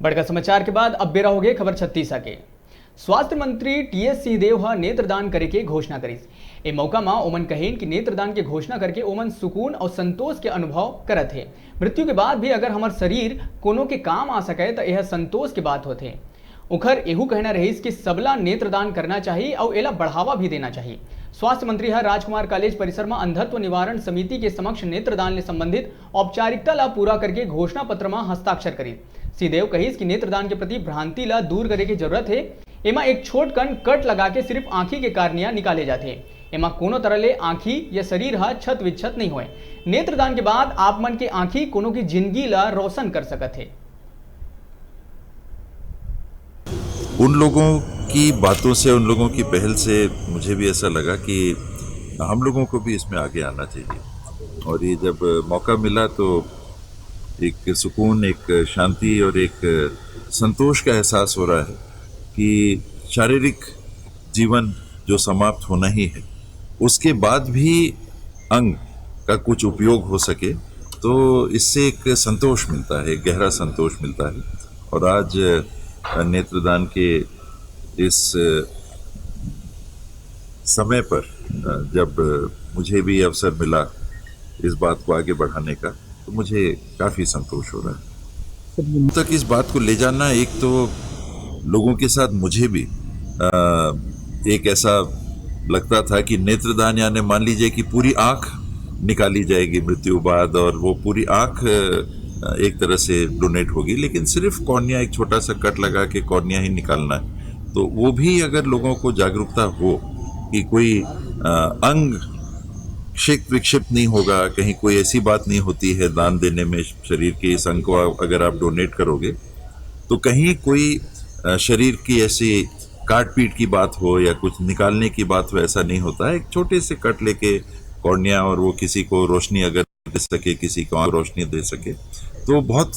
बड़का समाचार के बाद अब बेरा हो गए खबर छत्तीसा के। स्वास्थ्य मंत्री टीएस सिंहदेव नेत्रदान करे के घोषणा करी। ए मौका में ओमन कहेन कि नेत्रदान के घोषणा करके ओमन सुकून और संतोष के अनुभव करत है। मृत्यु के बाद भी अगर हमार शरीर कोनो के काम आ सके तो यह संतोष की बात होते। उखर एहू कहना रहीस कि सबला नेत्रदान करना चाहिए और एला बढ़ावा भी देना चाहिए। स्वास्थ्य मंत्री राजकुमार कॉलेज परिसर में अंधत्व निवारण समिति के समक्ष नेत्रदान से संबंधित औपचारिकता ला पूरा करके घोषणा पत्र में हस्ताक्षर करी। सिंहदेव कहीस कि नेत्रदान के प्रति भ्रांति ला दूर करे की जरूरत है। एमा एक छोट कण कट लगा के सिर्फ आंखी के कार्निया निकाले जाते हैं। एमा कोनो तरह ले आंखी या शरीर छत विच्छत नहीं होए। नेत्रदान के बाद आप मन के आंखी कोनो की जिंदगी ला रोशन कर सकत है। उन लोगों की बातों से, उन लोगों की पहल से मुझे भी ऐसा लगा कि हम लोगों को भी इसमें आगे आना चाहिए। और ये जब मौका मिला तो एक सुकून, एक शांति और एक संतोष का एहसास हो रहा है कि शारीरिक जीवन जो समाप्त होना ही है, उसके बाद भी अंग का कुछ उपयोग हो सके तो इससे एक संतोष मिलता है, गहरा संतोष मिलता है। और आज नेत्रदान के इस समय पर जब मुझे भी अवसर मिला इस बात को आगे बढ़ाने का, तो मुझे काफ़ी संतोष हो रहा है। तक इस बात को ले जाना, एक तो लोगों के साथ मुझे भी एक ऐसा लगता था कि नेत्रदान यानी मान लीजिए कि पूरी आँख निकाली जाएगी मृत्यु बाद और वो पूरी आँख एक तरह से डोनेट होगी, लेकिन सिर्फ कॉर्निया, एक छोटा सा कट लगा के कॉर्निया ही निकालना है। तो वो भी अगर लोगों को जागरूकता हो कि कोई अंग क्षिप्त विक्षिप्त नहीं होगा, कहीं कोई ऐसी बात नहीं होती है दान देने में, शरीर के इस अंग को अगर आप डोनेट करोगे तो कहीं कोई शरीर की ऐसी काट पीट की बात हो या कुछ निकालने की बात हो, ऐसा नहीं होता है। एक छोटे से कट लेके कॉर्निया और वो किसी को रोशनी अगर दे सके, किसी को रोशनी दे सके, तो बहुत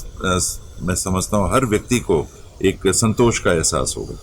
मैं समझता हूँ हर व्यक्ति को एक संतोष का एहसास होगा।